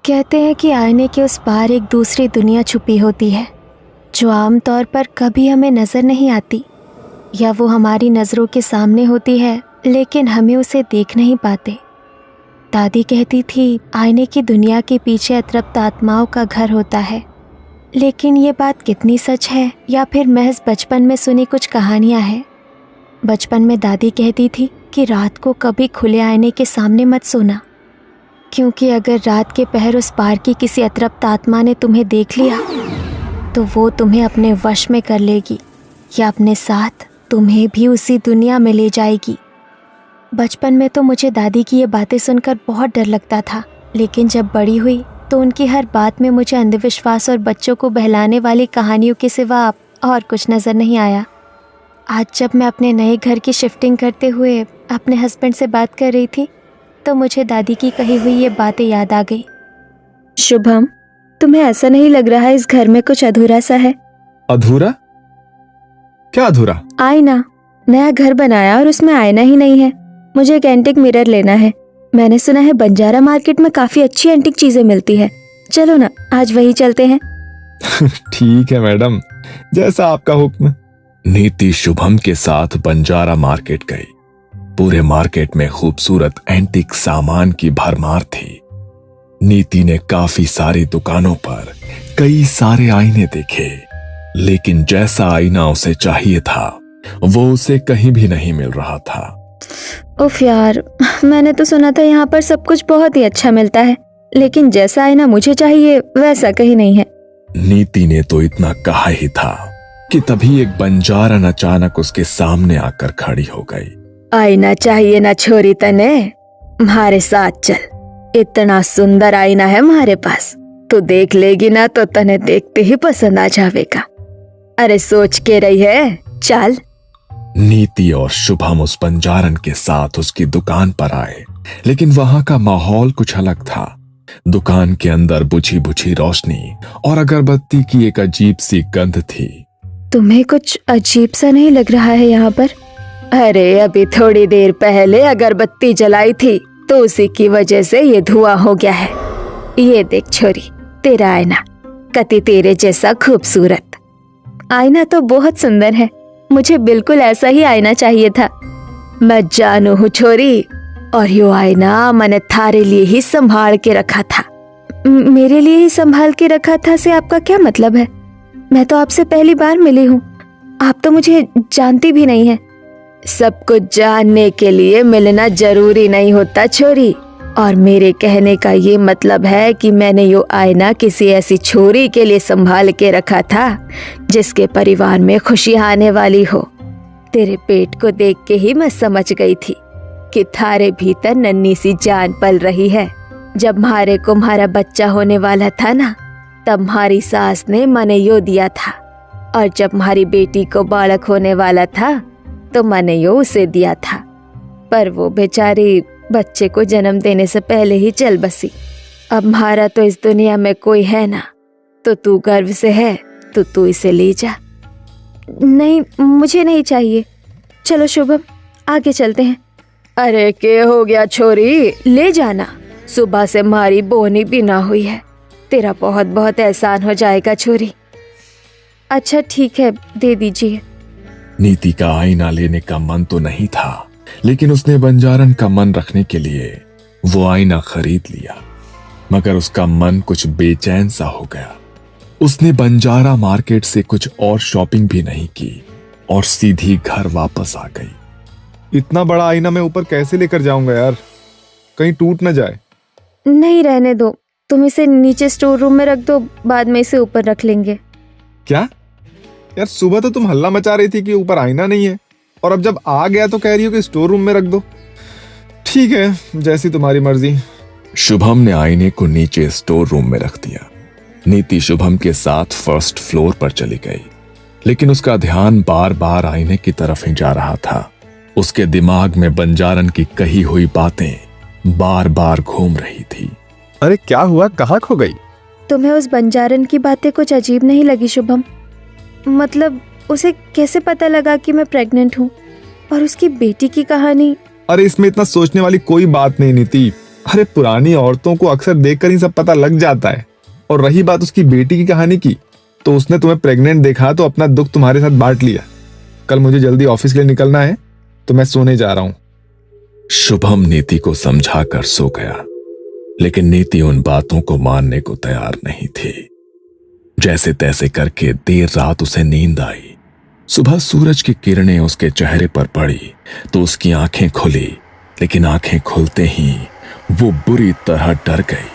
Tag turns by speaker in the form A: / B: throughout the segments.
A: कहते हैं कि आईने के उस पार एक दूसरी दुनिया छुपी होती है जो आमतौर पर कभी हमें नज़र नहीं आती, या वो हमारी नज़रों के सामने होती है लेकिन हमें उसे देख नहीं पाते। दादी कहती थी आईने की दुनिया के पीछे अतृप्त आत्माओं का घर होता है, लेकिन ये बात कितनी सच है या फिर महज बचपन में सुनी कुछ कहानियाँ हैं। बचपन में दादी कहती थी कि रात को कभी खुले आईने के सामने मत सोना, क्योंकि अगर रात के पहर उस पार की किसी अतृप्त आत्मा ने तुम्हें देख लिया तो वो तुम्हें अपने वश में कर लेगी या अपने साथ तुम्हें भी उसी दुनिया में ले जाएगी। बचपन में तो मुझे दादी की ये बातें सुनकर बहुत डर लगता था, लेकिन जब बड़ी हुई तो उनकी हर बात में मुझे अंधविश्वास और बच्चों को बहलाने वाली कहानियों के सिवा और कुछ नज़र नहीं आया। आज जब मैं अपने नए घर की शिफ्टिंग करते हुए अपने हस्बैंड से बात कर रही थी तो मुझे दादी की कही हुई ये बातें याद आ गई। शुभम, तुम्हें ऐसा नहीं लग रहा है इस घर में कुछ अधूरा सा है?
B: अधूरा? क्या अधूरा?
A: आईना। नया घर बनाया और उसमें आईना ही नहीं है। मुझे एक एंटिक मिरर लेना है। मैंने सुना है बंजारा मार्केट में काफी अच्छी एंटिक चीजें मिलती है। चलो ना, आज वही चलते हैं।
B: ठीक है मैडम, जैसा आपका हुक्म।
C: नीति शुभम के साथ बंजारा मार्केट गई। पूरे मार्केट में खूबसूरत एंटीक सामान की भरमार थी। नीति ने काफी सारी दुकानों पर कई सारे आईने देखे, लेकिन जैसा आईना उसे चाहिए था वो उसे कहीं भी नहीं मिल रहा था।
A: उफ यार, मैंने तो सुना था यहाँ पर सब कुछ बहुत ही अच्छा मिलता है, लेकिन जैसा आईना मुझे चाहिए वैसा कहीं नहीं है।
C: नीति ने तो इतना कहा ही था कि तभी एक बंजारन अचानक उसके सामने आकर खड़ी हो गई।
A: आईना चाहिए ना छोरी तने? हमारे साथ चल, इतना सुंदर आईना है हमारे पास। तू देख लेगी ना तो तने देखते ही पसंद आ जाएगा। अरे सोच के रही है, चल।
C: नीति और शुभम उस बंजारन के साथ उसकी दुकान पर आए, लेकिन वहां का माहौल कुछ अलग था। दुकान के अंदर बुझी बुझी रोशनी और अगरबत्ती की एक अजीब सी गंध थी।
A: तुम्हें कुछ अजीब सा नहीं लग रहा है यहाँ पर? अरे अभी थोड़ी देर पहले अगरबत्ती जलाई थी तो उसी की वजह से ये धुआं हो गया है। ये देख छोरी, तेरा आईना कति तेरे जैसा खूबसूरत। आईना तो बहुत सुंदर है, मुझे बिल्कुल ऐसा ही आईना चाहिए था। मैं जानू हूँ छोरी, और यो आईना मैंने थारे लिए ही संभाल के रखा था। मेरे लिए ही संभाल के रखा था से आपका क्या मतलब है? मैं तो आपसे पहली बार मिली हूँ, आप तो मुझे जानती भी नहीं है। सब कुछ जानने के लिए मिलना जरूरी नहीं होता छोरी, और मेरे कहने का ये मतलब है कि मैंने यो आईना किसी ऐसी छोरी के लिए संभाल के रखा था जिसके परिवार में खुशी आने वाली हो। तेरे पेट को देख के ही मैं समझ गई थी कि थारे भीतर नन्ही सी जान पल रही है। जब म्हारे को म्हारा बच्चा होने वाला था ना, तब म्हारी सास ने मने यो दिया था, और जब म्हारी बेटी को बालक होने वाला था तो मैंने यो उसे दिया था, पर वो बेचारी बच्चे को जन्म देने से पहले ही चल बसी। अब म्हारा तो इस दुनिया में कोई है ना, तो तू गर्व से है तो तू इसे ले जा। नहीं, मुझे नहीं चाहिए। चलो शुभम, आगे चलते हैं। अरे के हो गया छोरी, ले जाना। सुबह से हमारी बोनी भी ना हुई है, तेरा बहुत बहुत एहसान हो जाएगा छोरी। अच्छा ठीक है, दे दीजिए।
C: नीति का आईना लेने का मन तो नहीं था, लेकिन उसने बंजारन का मन रखने के लिए वो आईना खरीद लिया। मगर उसका मन कुछ बेचैन सा हो गया। उसने बंजारा मार्केट से कुछ और शॉपिंग भी नहीं की और सीधी घर वापस आ गई।
B: इतना बड़ा आईना मैं ऊपर कैसे लेकर जाऊंगा यार, कहीं टूट ना जाए।
A: नहीं, रहने दो, तुम इसे नीचे स्टोर रूम में रख दो, बाद में इसे ऊपर रख लेंगे।
B: क्या यार, सुबह तो तुम हल्ला मचा रही थी कि ऊपर आईना नहीं है, और अब जब आ गया तो कह रही हो कि स्टोर रूम में रख दो। ठीक है, जैसी तुम्हारी मर्जी।
C: शुभम ने आईने को नीचे स्टोर रूम में रख दिया। नीति शुभम के साथ फर्स्ट फ्लोर पर चली गई, लेकिन उसका ध्यान बार बार आईने की तरफ ही जा रहा था। उसके दिमाग में बंजारन की कही हुई बातें बार बार घूम रही थी।
B: अरे क्या हुआ, कहाँ खो गई?
A: तुम्हें उस बंजारन की बातें कुछ अजीब नहीं लगी शुभम? मतलब उसे कैसे पता लगा कि मैं प्रेग्नेंट हूँ? और उसकी बेटी की कहानी?
B: अरे इसमें इतना सोचने वाली कोई बात नहीं नीति, अरे पुरानी औरतों को अक्सर देखकर ही सब पता लग जाता है। और रही बात उसकी बेटी की कहानी की, तो उसने तुम्हें प्रेग्नेंट देखा तो अपना दुख तुम्हारे साथ बांट लिया। कल मुझे जल्दी ऑफिस के लिए निकलना है, तो मैं सोने जा रहा हूं।
C: शुभम नीति को समझाकर सो गया, लेकिन नीति उन बातों को मानने को तैयार नहीं थी। जैसे तैसे करके देर रात उसे नींद आई। सुबह सूरज की किरणें उसके चेहरे पर पड़ी तो उसकी आंखें खुली, लेकिन आंखें खुलते ही वो बुरी तरह डर गई।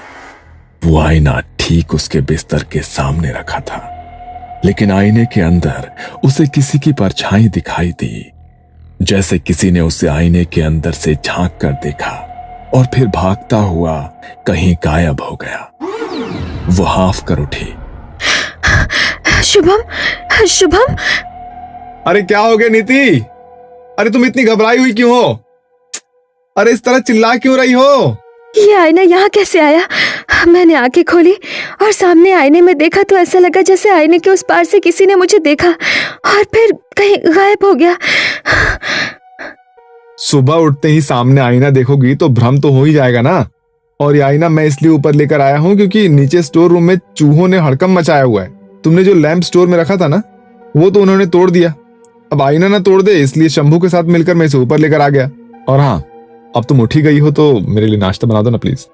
C: वो आईना ठीक उसके बिस्तर के सामने रखा था, लेकिन आईने के अंदर उसे किसी की परछाई दिखाई दी, जैसे किसी ने उसे आईने के अंदर से झांक कर देखा और फिर भागता हुआ कहीं गायब हो गया। वो हाफ कर उठी।
A: शुभम, शुभम,
B: अरे क्या हो गया नीति? अरे तुम इतनी घबराई हुई क्यों हो? अरे इस तरह चिल्ला क्यों रही हो?
A: ये आईना यहाँ कैसे आया? मैंने आंखें खोली और सामने आईने में देखा तो ऐसा लगा जैसे आईने के उस पार से किसी ने मुझे देखा और फिर कहीं गायब हो गया।
B: सुबह उठते ही सामने आईना देखोगी तो भ्रम तो हो ही जाएगा ना। और ये आईना मैं इसलिए ऊपर लेकर आया हूँ क्योंकि नीचे स्टोर रूम में चूहों ने हड़कंप मचाया हुआ है। तुमने जो लैंप स्टोर में रखा था ना, वो तो उन्होंने तोड़ दिया। अब आईना ना तोड़ दे, इसलिए शंभू के साथ मिलकर मैं इसे ऊपर लेकर आ गया। और हाँ, अब तुम उठी गई हो तो मेरे लिए नाश्ता बना दो ना प्लीज।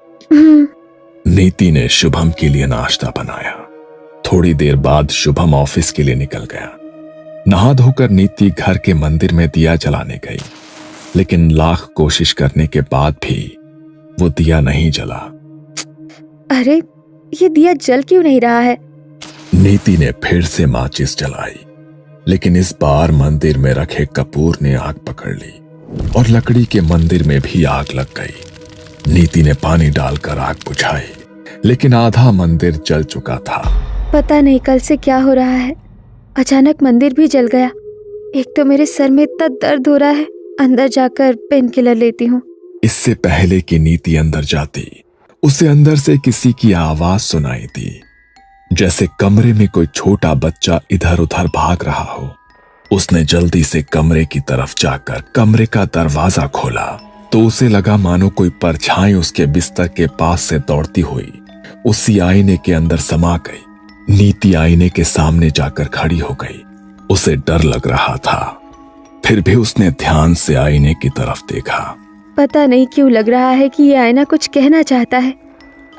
C: नीति ने शुभम के लिए नाश्ता बनाया। थोड़ी देर बाद शुभम ऑफिस के लिए निकल गया। नहा धोकर नीति घर के मंदिर में दिया जलाने गई, लेकिन लाख कोशिश करने के बाद भी वो दिया नहीं जला।
A: अरे ये दिया जल क्यों नहीं रहा है?
C: नीति ने फिर से माचिस जलाई, लेकिन इस बार मंदिर में रखे कपूर ने आग पकड़ ली और लकड़ी के मंदिर में भी आग लग गई। नीति ने पानी डालकर आग बुझाई, लेकिन आधा मंदिर जल चुका था।
A: पता नहीं कल से क्या हो रहा है, अचानक मंदिर भी जल गया। एक तो मेरे सर में इतना दर्द हो रहा है, अंदर जाकर पेन किलर लेती हूँ।
C: इससे पहले कि नीति अंदर जाती, उसे अंदर से किसी की आवाज सुनाई दी, जैसे कमरे में कोई छोटा बच्चा इधर उधर भाग रहा हो। उसने जल्दी से कमरे की तरफ जाकर कमरे का दरवाजा खोला तो उसे लगा मानो कोई परछाई उसके बिस्तर के पास से दौड़ती हुई उसी आईने के अंदर समा गई। नीति आईने के सामने जाकर खड़ी हो गई। उसे डर लग रहा था, फिर भी उसने ध्यान से आईने की तरफ देखा।
A: पता नहीं क्यों लग रहा है कि ये आईना कुछ कहना चाहता है।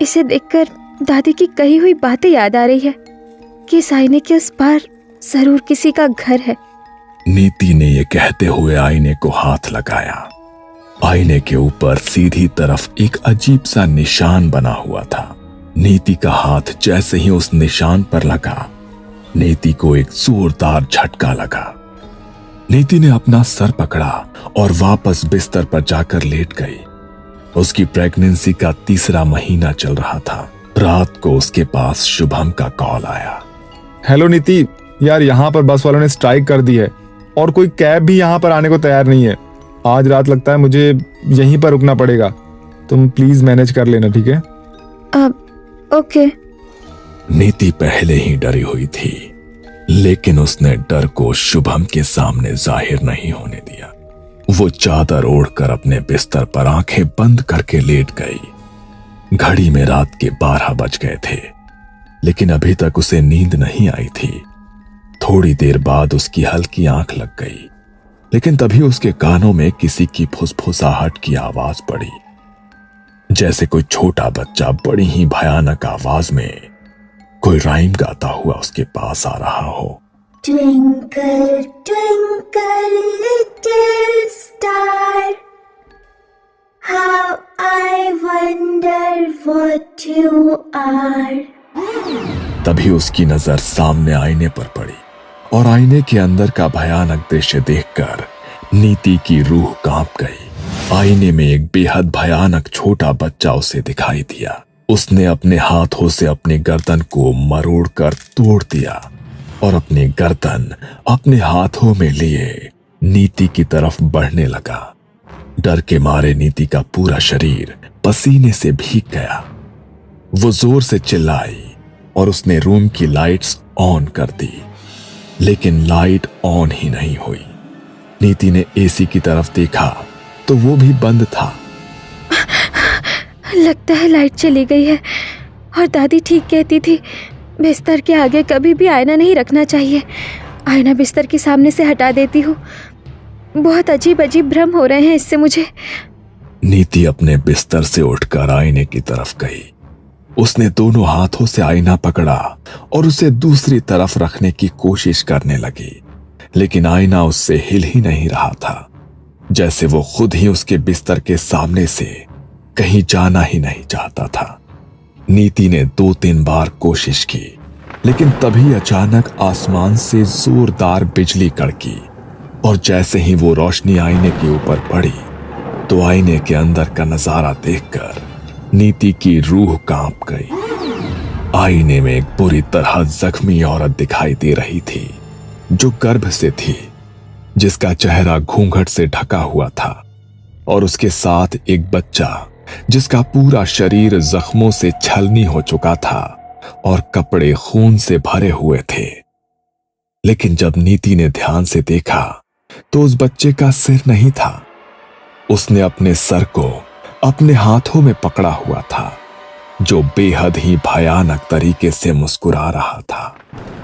A: इसे देखकर दादी की कही हुई बातें याद आ रही है कि इस आईने के उस पार जरूर किसी का घर है।
C: नीति ने यह कहते हुए आईने को हाथ लगाया। आईने के ऊपर सीधी तरफ एक अजीब सा निशान बना हुआ था। नीति का हाथ जैसे ही उस निशान पर लगा, नीति को एक जोरदार झटका लगा। नीति ने अपना सर पकड़ा और वापस बिस्तर पर जाकर लेट गई। उसकी प्रेगनेंसी का 3रा महीना चल रहा था। रात को उसके पास शुभम का कॉल आया।
B: हेलो नीति, यार यहाँ पर बस वालों ने स्ट्राइक कर दी है और कोई कैब भी यहाँ पर आने को तैयार नहीं है। आज रात लगता है मुझे यहीं पर रुकना पड़ेगा। तुम प्लीज मैनेज कर लेना, ठीक है?
A: ओके।
C: नीति पहले ही डरी हुई थी, लेकिन उसने डर को शुभम के सामने जाहिर नहीं होने दिया। वो चादर ओढ़कर अपने बिस्तर पर आंखें बंद करके लेट गई। घड़ी में रात के 12 बज गए थे, लेकिन अभी तक उसे नींद नहीं आई थी। थोड़ी देर बाद उसकी हल्की आंख लग गई, लेकिन तभी उसके कानों में किसी की फुसफुसाहट की आवाज पड़ी, जैसे कोई छोटा बच्चा बड़ी ही भयानक आवाज में कोई राइम गाता हुआ उसके पास आ रहा हो।
D: Twinkle, twinkle, little star, how I wonder what you are.
C: तभी उसकी नजर सामने आईने पर पड़ी और आईने के अंदर का भयानक दृश्य देखकर नीति की रूह कांप गई। आईने में एक बेहद भयानक छोटा बच्चा उसे दिखाई दिया। उसने अपने हाथों से अपनी गर्दन को मरोड़कर तोड़ दिया और अपनी गर्दन अपने हाथों में लिए नीति की तरफ बढ़ने लगा। डर के मारे नीति का पूरा शरीर पसीने से भीग गया। वो जोर से चिल्लाई और उसने रूम की लाइट्स ऑन कर दी, लेकिन लाइट ऑन ही नहीं हुई। नीति ने एसी की तरफ देखा तो वो भी बंद था।
A: लगता है लाइट चली गई है। और दादी ठीक कहती थी, बिस्तर के आगे कभी भी आईना नहीं रखना चाहिए। आईना बिस्तर के सामने से हटा देती हूँ। बहुत अजीब अजीब भ्रम हो रहे हैं इससे मुझे।
C: नीति अपने बिस्तर से उठकर आईने की तरफ गई। उसने दोनों हाथों से आईना पकड़ा और उसे दूसरी तरफ रखने की कोशिश करने लगी, लेकिन आईना उससे हिल ही नहीं रहा था, जैसे वो खुद ही उसके बिस्तर के सामने से कहीं जाना ही नहीं चाहता था। नीति ने 2-3 बार कोशिश की, लेकिन तभी अचानक आसमान से जोरदार बिजली कड़की और जैसे ही वो रोशनी आईने के ऊपर पड़ी तो आईने के अंदर का नजारा देखकर नीति की रूह कांप गई। आईने में एक बुरी तरह जख्मी औरत दिखाई दे रही थी, जो गर्भ से थी, जिसका चेहरा घूंघट से ढका हुआ था, और उसके साथ एक बच्चा जिसका पूरा शरीर जख्मों से छलनी हो चुका था और कपड़े खून से भरे हुए थे। लेकिन जब नीति ने ध्यान से देखा तो उस बच्चे का सिर नहीं था। उसने अपने सर को अपने हाथों में पकड़ा हुआ था, जो बेहद ही भयानक तरीके से मुस्कुरा रहा था।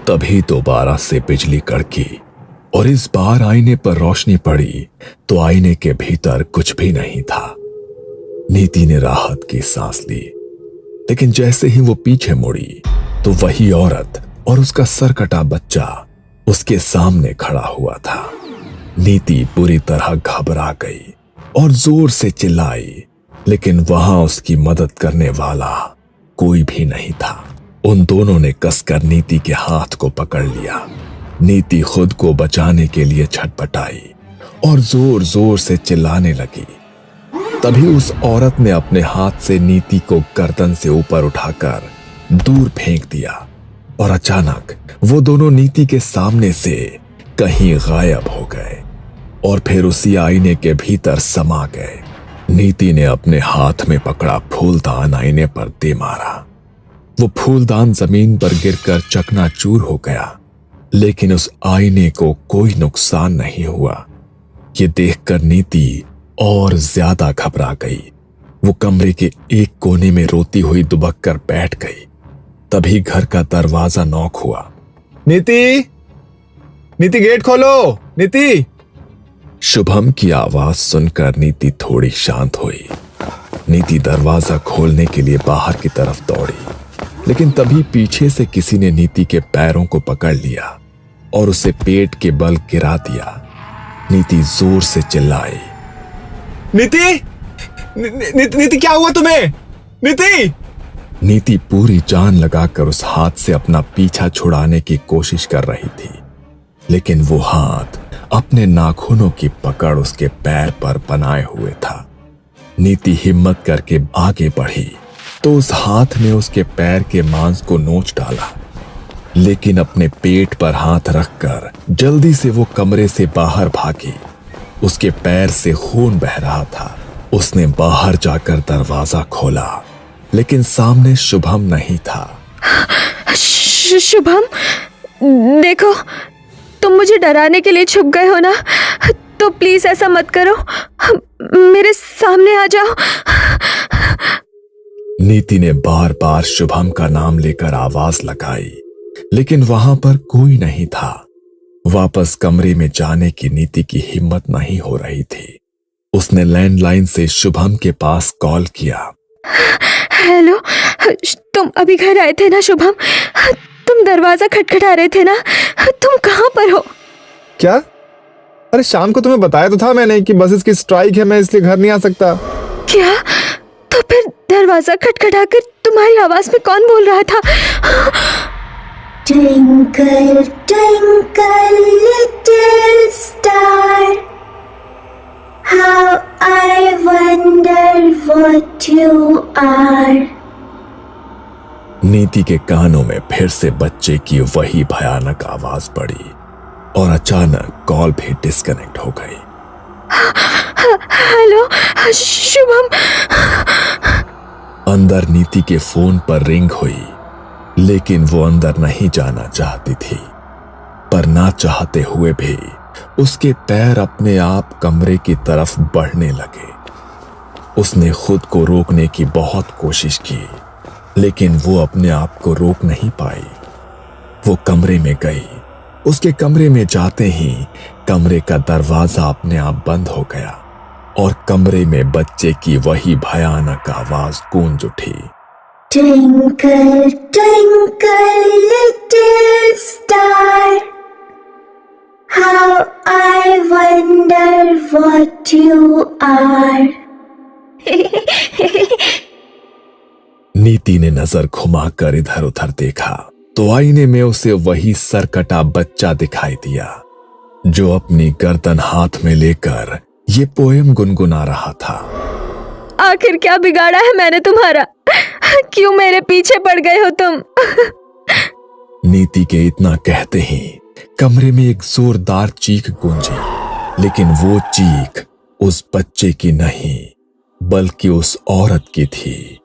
C: तभी दोबारा से बिजली कड़की और इस बार आईने पर रोशनी पड़ी तो आईने के भीतर कुछ भी नहीं था। नीति ने राहत की सांस ली, लेकिन जैसे ही वो पीछे मुड़ी तो वही औरत और उसका सर कटा बच्चा उसके सामने खड़ा हुआ था। नीति बुरी तरह घबरा गई और जोर से चिल्लाई, लेकिन वहां उसकी मदद करने वाला कोई भी नहीं था। उन दोनों ने कसकर नीति के हाथ को पकड़ लिया। नीति खुद को बचाने के लिए छटपटाई और जोर जोर से चिल्लाने लगी। तभी उस औरत ने अपने हाथ से नीति को गर्दन से ऊपर उठाकर दूर फेंक दिया और अचानक वो दोनों नीति के सामने से कहीं गायब हो गए और फिर उसी आईने के भीतर समा गए। नीति ने अपने हाथ में पकड़ा फूलदान आईने पर दे मारा। वो फूलदान जमीन पर गिरकर चकनाचूर हो गया, लेकिन उस आईने को कोई नुकसान नहीं हुआ। ये देखकर नीति और ज्यादा घबरा गई। वो कमरे के एक कोने में रोती हुई दुबक कर बैठ गई। तभी घर का दरवाजा नॉक हुआ।
B: नीति, नीति गेट खोलो, नीति।
C: शुभम की आवाज सुनकर नीति थोड़ी शांत हुई। नीति दरवाजा खोलने के लिए बाहर की तरफ दौड़ी, लेकिन तभी पीछे से किसी ने नीति के पैरों को पकड़ लिया और उसे पेट के बल गिरा दिया। नीति जोर से चिल्लाई,
B: नीति, नीति क्या हुआ तुम्हें? नीति!
C: नीति पूरी जान लगाकर उस हाथ से अपना पीछा छुड़ाने की कोशिश कर रही थी, लेकिन वो हाथ अपने नाखूनों की पकड़ उसके पैर पर बनाए हुए था। नीति हिम्मत करके आगे बढ़ी तो उस हाथ ने उसके पैर के मांस को नोच डाला, लेकिन अपने पेट पर हाथ रखकर जल्दी से वो कमरे से बाहर भागी। उसके पैर से खून बह रहा था। उसने बाहर जाकर दरवाजा खोला, लेकिन सामने शुभम नहीं था।
A: शुभम, देखो, तुम मुझे डराने के लिए छुप गए हो ना, तो प्लीज ऐसा मत करो, मेरे सामने आ जाओ।
C: नीति ने बार बार शुभम का नाम लेकर आवाज लगाई, लेकिन वहां पर कोई नहीं था। वापस कमरे में जाने की नीति की हिम्मत नहीं हो रही थी। उसने लैंडलाइन से शुभम के पास कॉल किया।
A: हेलो, तुम अभी घर आए थे ना शुभम? तुम दरवाजा खटखटा रहे थे ना, तुम कहाँ पर हो?
B: क्या? अरे शाम को तुम्हें बताया तो था मैंने कि बसेस की स्ट्राइक है, मैं इसलिए घर नहीं आ सकता।
A: क्या? तो फिर दरवाजा खटखटाकर तुम्हारी आवाज में कौन बोल रहा था?
D: Twinkle, twinkle, little star, how I wonder what you are.
C: नीति के कानों में फिर से बच्चे की वही भयानक आवाज पड़ी और अचानक कॉल भी डिस्कनेक्ट हो गई।
A: हेलो शुभम।
C: अंदर नीति के फोन पर रिंग हुई, लेकिन वो अंदर नहीं जाना चाहती थी। पर ना चाहते हुए भी उसके पैर अपने आप कमरे की तरफ बढ़ने लगे। उसने खुद को रोकने की बहुत कोशिश की, लेकिन वो अपने आप को रोक नहीं पाई। वो कमरे में गई। उसके कमरे में जाते ही कमरे का दरवाजा अपने आप बंद हो गया और कमरे में बच्चे की वही भयानक आवाज गूंज उठी।
D: Twinkle, twinkle, little star, how I wonder what you are.
C: नीति ने नजर घुमाकर इधर उधर देखा तो आईने में उसे वही सरकटा बच्चा दिखाई दिया जो अपनी गर्दन हाथ में लेकर ये पोयम गुनगुना रहा था।
A: आखिर क्या बिगाड़ा है मैंने तुम्हारा? क्यों मेरे पीछे पड़ गए हो तुम?
C: नीति के इतना कहते ही कमरे में एक जोरदार चीख गूंजी, लेकिन वो चीख उस बच्चे की नहीं बल्कि उस औरत की थी।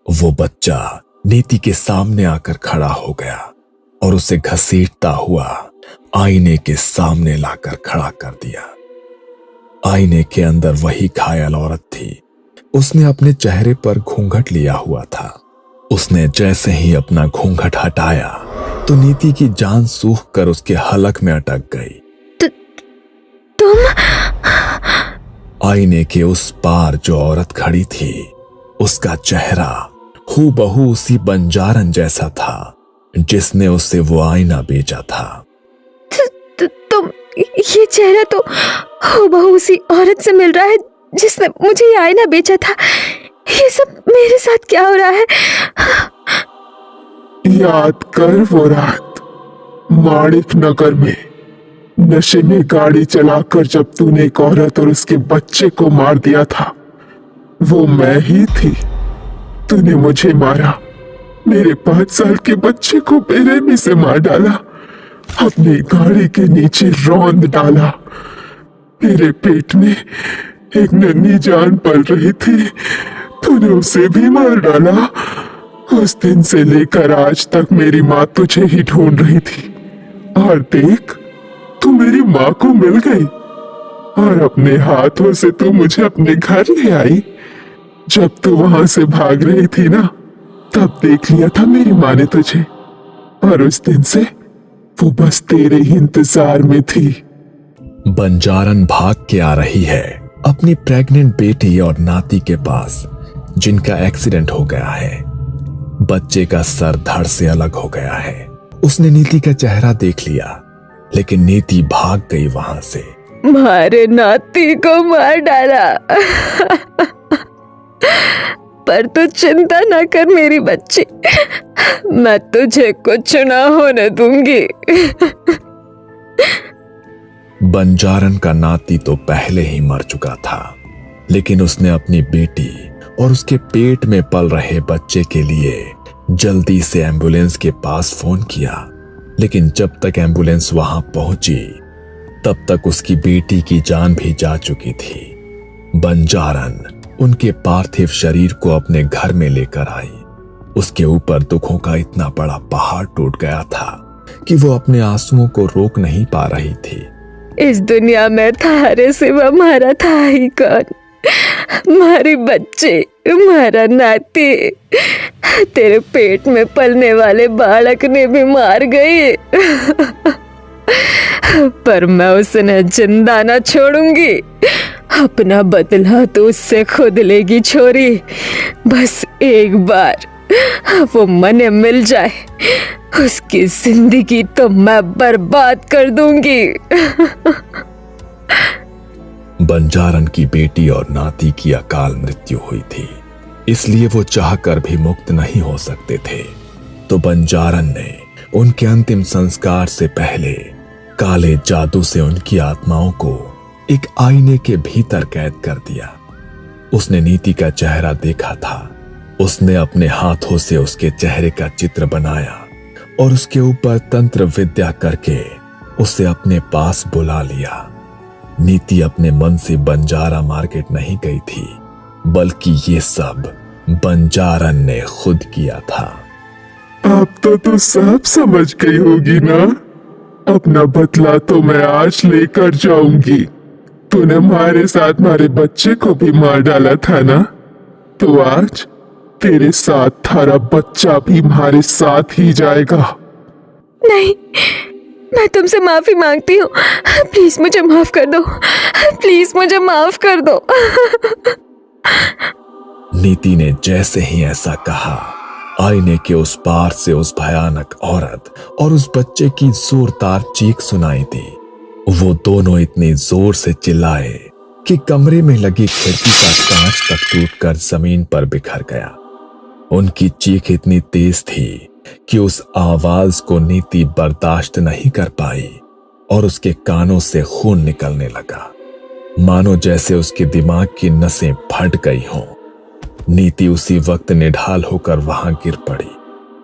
C: वो बच्चा नीति के सामने आकर खड़ा हो गया और उसे घसीटता हुआ आईने के सामने लाकर खड़ा कर दिया। आईने के अंदर वही घायल औरत थी। उसने अपने चेहरे पर घूंघट लिया हुआ था। उसने जैसे ही अपना घूंघट हटाया तो नीति की जान सूख कर उसके हलक में अटक गई।
A: तुम?
C: आईने के उस पार जो औरत खड़ी थी, उसका चेहरा हूबहू उसी बंजारन जैसा था जिसने उसे वो आईना बेचा था।
A: तुम? ये चेहरा तो हूबहू उसी औरत से मिल रहा है जिसने मुझे ये आईना बेचा था। ये सब मेरे साथ क्या हो रहा है?
E: याद कर वो रात माणिक नगर में नशे में गाड़ी चलाकर जब तूने एक औरत और उसके बच्चे को मार दिया था। वो मैं ही थी। तूने मुझे मारा, मेरे 5 साल के बच्चे को बेरहमी से मार डाला, अपनी गाड़ी के नीचे रौंद डाला। मेरे पेट में एक नन्ही जान पल रही थी, तूने उसे भी मार डाला। उस दिन से लेकर आज तक मेरी माँ तुझे ही ढूंढ रही थी और देख, तू मेरी माँ को मिल गई और अपने हाथों से तू मुझे अपने घर ले आई। जब तू वहां से भाग रही थी ना, तब देख लिया था मेरी माँ ने तुझे और उस दिन से वो बस तेरे ही इंतजार में थी।
C: बंजारन भाग के आ रही है अपनी प्रेग्नेंट बेटी और नाती के पास जिनका एक्सीडेंट हो गया है। बच्चे का सर धड़ से अलग हो गया है। उसने नीति का चेहरा देख लिया, लेकिन नीति भाग गई वहां से।
A: मारे नाती को मार डाला। पर तू चिंता ना कर मेरी बच्ची, मैं तुझे कुछ ना होने दूंगी।
C: बंजारन का नाती तो पहले ही मर चुका था, लेकिन उसने अपनी बेटी और उसके पेट में पल रहे बच्चे के लिए जल्दी से एम्बुलेंस के पास फोन किया। लेकिन जब तक एम्बुलेंस वहां पहुंची, तब तक उसकी बेटी की जान भी जा चुकी थी। बंजारन उनके पार्थिव शरीर को अपने घर में लेकर आई। उसके ऊपर दुखों का इतना बड़ा पहाड़ टूट गया था कि वो अपने आंसुओं को रोक नहीं पा रही थी।
A: इस दुनिया में थारे सिवा हमारा था ही कौन? हमारी बच्ची, हमारा नाती, तेरे पेट में पलने वाले बालक ने भी मार गई। पर मैं उसे जिंदा न छोड़ूंगी। अपना बदला तो उससे खुद लेगी छोरी। बस एक बार वो मने मिल जाए, उसकी जिंदगी तो मैं बर्बाद कर दूंगी।
C: बंजारन की बेटी और नाती की अकाल मृत्यु हुई थी, इसलिए वो चाहकर भी मुक्त नहीं हो सकते थे। तो बंजारन ने उनके अंतिम संस्कार से पहले काले जादू से उनकी आत्माओं को एक आईने के भीतर कैद कर दिया। उसने नीति का चेहरा देखा था। उसने अपने हाथों से उसके चेहरे का चित्र बनाया और उसके ऊपर तंत्र विद्या करके उसे अपने पास बुला लिया। नीति अपने मन से बंजारा मार्केट नहीं गई थी, बल्कि ये सब बंजारन ने खुद किया था।
E: अब तो तू सब समझ गई होगी ना। अपना बदला तो मैं आज लेकर जाऊंगी। तूने हमारे साथ हमारे बच्चे को भी मार डाला था ना, तो आज तेरे साथ थारा बच्चा भी हमारे साथ ही जाएगा।
A: नहीं, मैं तुमसे माफी मांगती हूँ। प्लीज मुझे माफ कर दो, प्लीज मुझे माफ कर दो।
C: नीति ने जैसे ही ऐसा कहा, आईने के उस पार से उस भयानक औरत और उस बच्चे की जोरदार चीख सुनाई दी। वो दोनों इतनी जोर से चिल्लाए कि कमरे में लगी खिड़की का कांच तक टूटकर जमीन पर बिखर गया। उनकी चीख इतनी तेज थी कि उस आवाज को नीति बर्दाश्त नहीं कर पाई और उसके कानों से खून निकलने लगा, मानो जैसे उसके दिमाग की नसें फट गई हों। नीति उसी वक्त निढाल होकर वहां गिर पड़ी।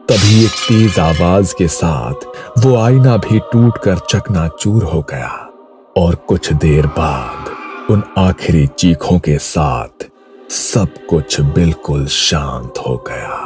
C: तभी एक तेज आवाज के साथ वो आईना भी टूटकर चकनाचूर हो गया और कुछ देर बाद उन आखिरी चीखों के साथ सब कुछ बिल्कुल शांत हो गया।